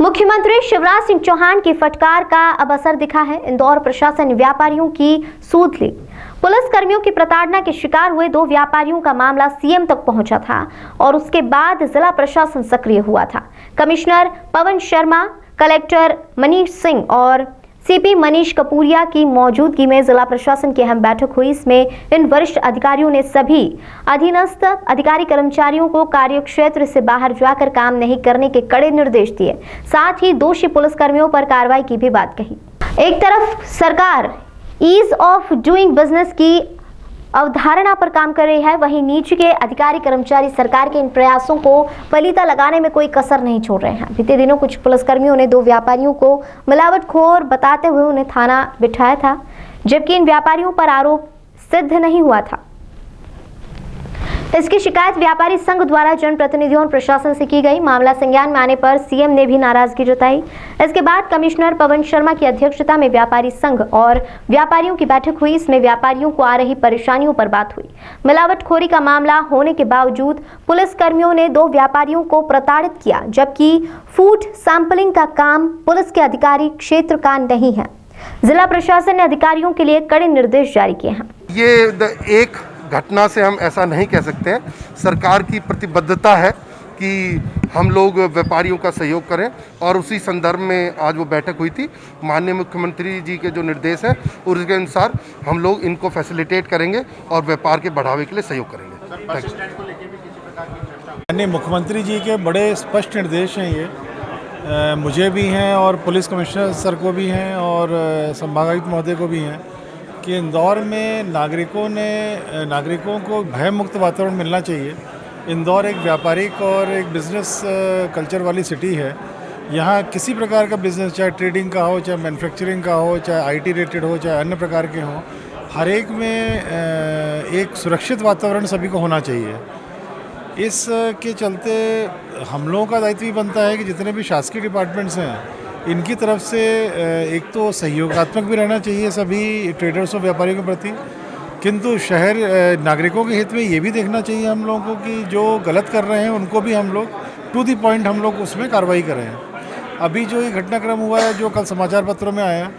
मुख्यमंत्री शिवराज सिंह चौहान की फटकार का अब असर दिखा है। इंदौर प्रशासन ने व्यापारियों की सूद ली। पुलिस कर्मियों की प्रताड़ना के शिकार हुए 2 व्यापारियों का मामला सीएम तक पहुंचा था और उसके बाद जिला प्रशासन सक्रिय हुआ था। कमिश्नर पवन शर्मा, कलेक्टर मनीष सिंह और सीपी मनीष कपूरिया की मौजूदगी में जिला प्रशासन की अहम बैठक हुई। इसमें इन वरिष्ठ अधिकारियों ने सभी अधीनस्थ अधिकारी कर्मचारियों को कार्यक्षेत्र से बाहर जाकर काम नहीं करने के कड़े निर्देश दिए। साथ ही दोषी पुलिसकर्मियों पर कार्रवाई की भी बात कही। एक तरफ सरकार ईज ऑफ डूइंग बिजनेस की अवधारणा पर काम कर रही है, वहीं नीचे के अधिकारी कर्मचारी सरकार के इन प्रयासों को पलीता लगाने में कोई कसर नहीं छोड़ रहे हैं। बीते दिनों कुछ पुलिसकर्मियों ने 2 व्यापारियों को मिलावटखोर बताते हुए उन्हें थाना बिठाया था, जबकि इन व्यापारियों पर आरोप सिद्ध नहीं हुआ था। इसकी शिकायत व्यापारी संघ द्वारा जनप्रतिनिधियों और प्रशासन से की गई। मामला संज्ञान में आने पर सीएम ने भी नाराजगी जताई। इसके बाद कमिश्नर पवन शर्मा की अध्यक्षता में व्यापारी संघ और व्यापारियों की बैठक हुई। इसमें व्यापारियों को आ रही परेशानियों पर बात हुई। मिलावटखोरी का मामला होने के बावजूद पुलिस कर्मियों ने 2 व्यापारियों को प्रताड़ित किया, जबकि फूड सैंपलिंग का काम पुलिस के अधिकारी क्षेत्र का नहीं है। जिला प्रशासन ने अधिकारियों के लिए कड़े निर्देश जारी किए हैं। ये एक घटना से हम ऐसा नहीं कह सकते हैं। सरकार की प्रतिबद्धता है कि हम लोग व्यापारियों का सहयोग करें और उसी संदर्भ में आज वो बैठक हुई थी। माननीय मुख्यमंत्री जी के जो निर्देश हैं उसके अनुसार हम लोग इनको फैसिलिटेट करेंगे और व्यापार के बढ़ावे के लिए सहयोग करेंगे। माननीय मुख्यमंत्री जी के बड़े स्पष्ट निर्देश हैं, ये मुझे भी हैं और पुलिस कमिश्नर सर को भी हैं और संभागायुक्त महोदय को भी हैं कि इंदौर में नागरिकों को भय मुक्त वातावरण मिलना चाहिए। इंदौर एक व्यापारिक और एक बिज़नेस कल्चर वाली सिटी है। यहाँ किसी प्रकार का बिज़नेस, चाहे ट्रेडिंग का हो, चाहे मैन्युफैक्चरिंग का हो, चाहे आईटी रिलेटेड हो, चाहे अन्य प्रकार के हों, हर एक में एक सुरक्षित वातावरण सभी को होना चाहिए। इस के चलते हम लोगों का दायित्व भी बनता है कि जितने भी शासकीय डिपार्टमेंट्स हैं इनकी तरफ से एक तो सहयोगात्मक भी रहना चाहिए सभी ट्रेडर्स और व्यापारियों के प्रति, किंतु शहर नागरिकों के हित में ये भी देखना चाहिए हम लोगों को कि जो गलत कर रहे हैं उनको भी हम लोग टू द पॉइंट हम लोग उसमें कार्रवाई करें। अभी जो ये घटनाक्रम हुआ है, जो कल समाचार पत्रों में आया,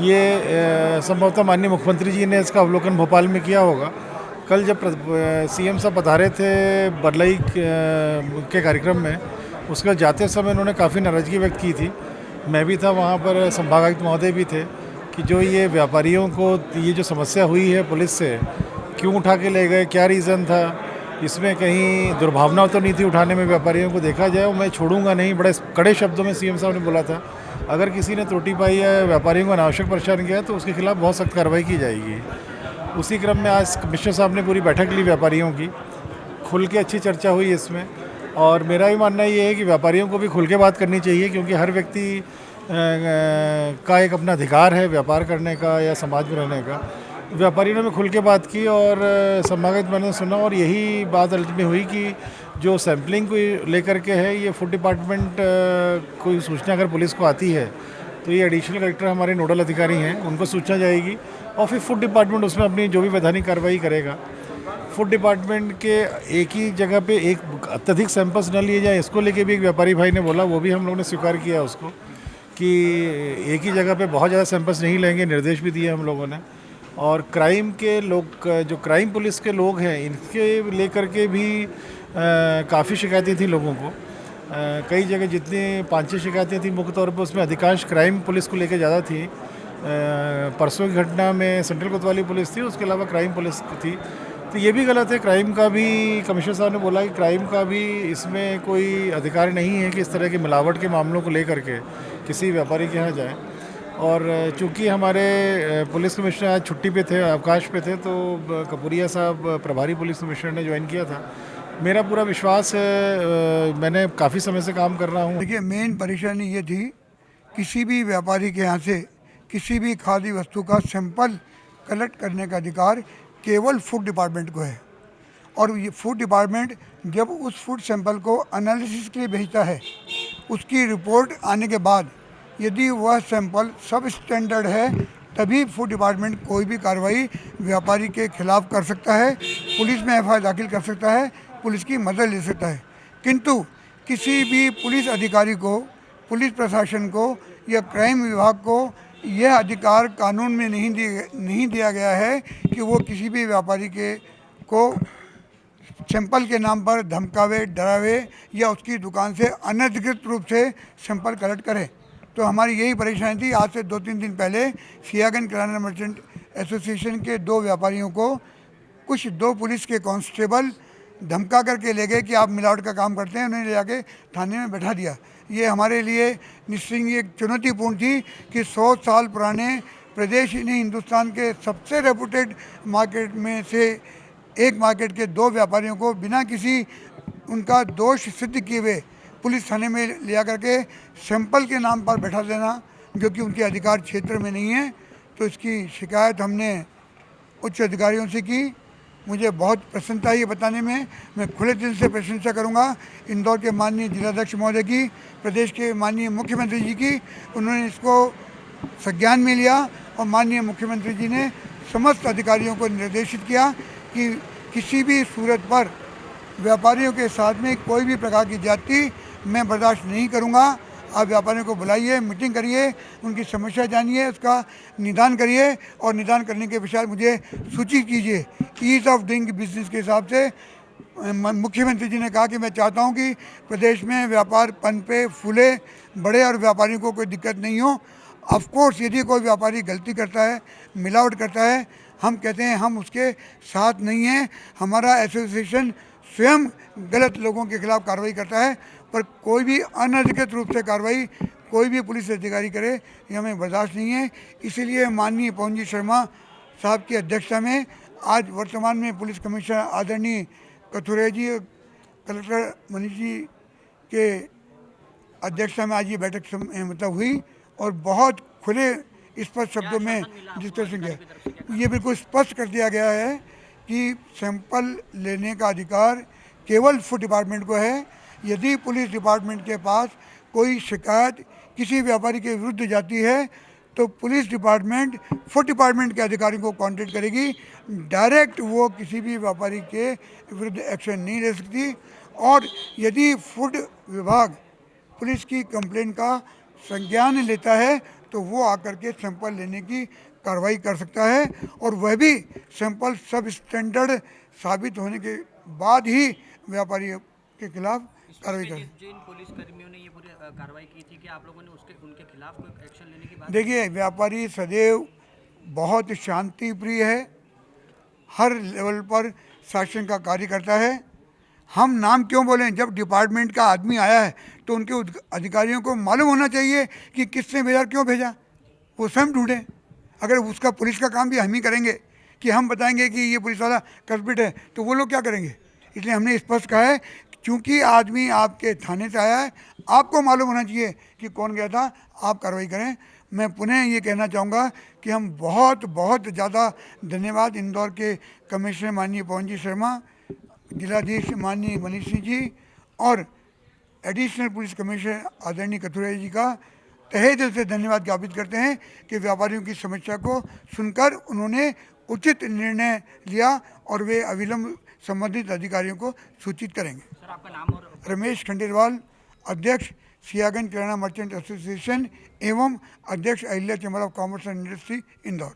ये संभवतः माननीय मुख्यमंत्री जी ने इसका अवलोकन भोपाल में किया होगा। कल जब सीएम साहब पधारे थे बरलई के कार्यक्रम में, उसके जाते समय उन्होंने काफ़ी नाराज़गी व्यक्त की थी। मैं भी था वहाँ पर, संभागायुक्त महोदय भी थे कि जो ये व्यापारियों को ये जो समस्या हुई है पुलिस से, क्यों उठा के ले गए, क्या रीज़न था, इसमें कहीं दुर्भावना तो नहीं थी उठाने में व्यापारियों को, देखा जाए मैं छोड़ूंगा नहीं, बड़े कड़े शब्दों में सीएम साहब ने बोला था। अगर किसी ने त्रुटि पाई है, व्यापारियों को अनावश्यक परेशान किया तो उसके खिलाफ बहुत सख्त कार्रवाई की जाएगी। उसी क्रम में आज कमिश्नर साहब ने पूरी बैठक ली व्यापारियों की, खुल के अच्छी चर्चा हुई इसमें। और मेरा भी मानना ये है कि व्यापारियों को भी खुल के बात करनी चाहिए, क्योंकि हर व्यक्ति का एक अपना अधिकार है व्यापार करने का या समाज में रहने का। व्यापारियों ने भी खुल के बात की और संभागायुक्त मैंने सुना, और यही बात अंत में हुई कि जो सैम्पलिंग को लेकर के है, ये फूड डिपार्टमेंट कोई सूचना अगर पुलिस को आती है तो ये एडिशनल कलेक्टर हमारे नोडल अधिकारी हैं, उनको सूचना जाएगी और फिर फूड डिपार्टमेंट उसमें अपनी जो भी वैधानिक कार्रवाई करेगा। फूड डिपार्टमेंट के एक ही जगह पे एक अत्यधिक सैंपल्स न लिए जाए, इसको लेके भी एक व्यापारी भाई ने बोला, वो भी हम लोगों ने स्वीकार किया उसको कि एक ही जगह पे बहुत ज़्यादा सैंपल्स नहीं लेंगे, निर्देश भी दिए हम लोगों ने। और क्राइम के लोग, जो क्राइम पुलिस के लोग हैं, इनके लेकर के भी काफ़ी शिकायतें थी लोगों को। कई जगह जितनी 5-6 शिकायतें थी मुख्य तौर पर, उसमें अधिकांश क्राइम पुलिस को लेकर ज़्यादा थी। परसों की घटना में सेंट्रल कोतवाली पुलिस थी, उसके अलावा क्राइम पुलिस थी। तो ये भी गलत है। क्राइम का भी कमिश्नर साहब ने बोला कि क्राइम का भी इसमें कोई अधिकार नहीं है कि इस तरह के मिलावट के मामलों को लेकर के किसी व्यापारी के यहाँ जाए। और चूंकि हमारे पुलिस कमिश्नर आज छुट्टी पे थे, अवकाश पे थे, तो कपूरिया साहब प्रभारी पुलिस कमिश्नर ने ज्वाइन किया था। मेरा पूरा विश्वास है, मैंने काफ़ी समय से काम कर रहा हूँ। देखिए, मेन परेशानी ये थी, किसी भी व्यापारी के यहाँ से किसी भी खाद्य वस्तु का सैंपल कलेक्ट करने का अधिकार केवल फूड डिपार्टमेंट को है। और ये फूड डिपार्टमेंट जब उस फूड सैंपल को एनालिसिस के लिए भेजता है, उसकी रिपोर्ट आने के बाद यदि वह सैंपल सब स्टैंडर्ड है, तभी फूड डिपार्टमेंट कोई भी कार्रवाई व्यापारी के खिलाफ कर सकता है, पुलिस में एफआईआर दाखिल कर सकता है, पुलिस की मदद ले सकता है। किंतु किसी भी पुलिस अधिकारी को पुलिस प्रशासन को या क्राइम विभाग को यह अधिकार कानून में नहीं दिया गया है कि वो किसी भी व्यापारी को सैंपल के नाम पर धमकावे, डरावे या उसकी दुकान से अनधिकृत रूप से सैंपल कलेक्ट करे। तो हमारी यही परेशानी थी। आज से 2-3 दिन पहले सियागंज किराना मर्चेंट एसोसिएशन के 2 व्यापारियों को कुछ 2 पुलिस के कांस्टेबल धमका करके ले गए कि आप मिलावट का काम करते हैं। उन्हें ले जाके थाने में बैठा दिया। ये हमारे लिए निश्चित एक चुनौतीपूर्ण थी कि 100 साल पुराने प्रदेश नहीं, हिंदुस्तान के सबसे रेपुटेड मार्केट में से एक मार्केट के 2 व्यापारियों को बिना किसी उनका दोष सिद्ध किए हुए पुलिस थाने में ले करके सैंपल के नाम पर बैठा देना, जो कि उनके अधिकार क्षेत्र में नहीं है। तो इसकी शिकायत हमने उच्च अधिकारियों से की। मुझे बहुत प्रसन्नता है ये बताने में। मैं खुले दिल से प्रशंसा करूंगा इंदौर के माननीय जिलाध्यक्ष महोदय की, प्रदेश के माननीय मुख्यमंत्री जी की। उन्होंने इसको संज्ञान में लिया और माननीय मुख्यमंत्री जी ने समस्त अधिकारियों को निर्देशित किया कि किसी भी सूरत पर व्यापारियों के साथ में कोई भी प्रकार की ज्यादती मैं बर्दाश्त नहीं करूंगा। आप व्यापारियों को बुलाइए, मीटिंग करिए, उनकी समस्या जानिए, उसका निदान करिए और निदान करने के पश्चात मुझे सूचित कीजिए। ईज ऑफ डूइंग बिजनेस के हिसाब से मुख्यमंत्री जी ने कहा कि मैं चाहता हूं कि प्रदेश में व्यापार पनपे, फूले, बड़े और व्यापारियों को कोई दिक्कत नहीं हो। ऑफ कोर्स यदि कोई व्यापारी गलती करता है, मिलावट करता है, हम कहते हैं हम उसके साथ नहीं हैं। हमारा एसोसिएशन स्वयं गलत लोगों के खिलाफ कार्रवाई करता है, पर कोई भी अनधिकृत रूप से कार्रवाई कोई भी पुलिस अधिकारी करे ये हमें बर्दाश्त नहीं है। इसीलिए माननीय पवन जी शर्मा साहब की अध्यक्षता में आज वर्तमान में पुलिस कमिश्नर आदरणीय कथुरे जी, कलेक्टर मनीष जी के अध्यक्षता में आज ये बैठक मतलब हुई और बहुत खुले स्पष्ट शब्दों में डिस्कशन किया। ये बिल्कुल स्पष्ट कर दिया गया है कि सैंपल लेने का अधिकार केवल फूड डिपार्टमेंट को है। यदि पुलिस डिपार्टमेंट के पास कोई शिकायत किसी व्यापारी के विरुद्ध जाती है तो पुलिस डिपार्टमेंट फूड डिपार्टमेंट के अधिकारी को कांटेक्ट करेगी। डायरेक्ट वो किसी भी व्यापारी के विरुद्ध एक्शन नहीं ले सकती। और यदि फूड विभाग पुलिस की कंप्लेन का संज्ञान लेता है तो वो आकर के सैंपल लेने की कार्रवाई कर सकता है और वह भी सैंपल सब स्टैंडर्ड साबित होने के बाद ही व्यापारियों के खिलाफ कार्रवाई करें। जिन पुलिस कर्मियों ने ये पूरी कार्रवाई की थी कि आप लोगों ने उनके खिलाफ कोई एक्शन लेने की बात? देखिए, व्यापारी सदैव बहुत शांति प्रिय है, हर लेवल पर शासन का कार्य करता है। हम नाम क्यों बोलें, जब डिपार्टमेंट का आदमी आया है तो उनके अधिकारियों को मालूम होना चाहिए कि किसने भेजा, क्यों भेजा, वो स्वयं ढूंढें। अगर उसका पुलिस का काम भी हम ही करेंगे कि हम बताएंगे कि ये पुलिस वाला कल्प्रिट है तो वो लोग क्या करेंगे। इसलिए हमने स्पष्ट कहा है क्योंकि आदमी आपके थाने से आया है, आपको मालूम होना चाहिए कि कौन गया था, आप कार्रवाई करें। मैं पुनः ये कहना चाहूँगा कि हम बहुत बहुत ज़्यादा धन्यवाद इंदौर के कमिश्नर माननीय पवन जी शर्मा, जिलाधीश माननीय मनीष सिंह जी और एडिशनल पुलिस कमिश्नर आदरणीय कथुरे जी का तहे दिल से धन्यवाद ज्ञापित करते हैं कि व्यापारियों की समस्या को सुनकर उन्होंने उचित निर्णय लिया और वे अविलंब संबंधित अधिकारियों को सूचित करेंगे। सर, आपका नाम और? रमेश खंडेलवाल, अध्यक्ष सियागंज किराना मर्चेंट एसोसिएशन एवं अध्यक्ष Ahilya chamber of commerce and industry Indore.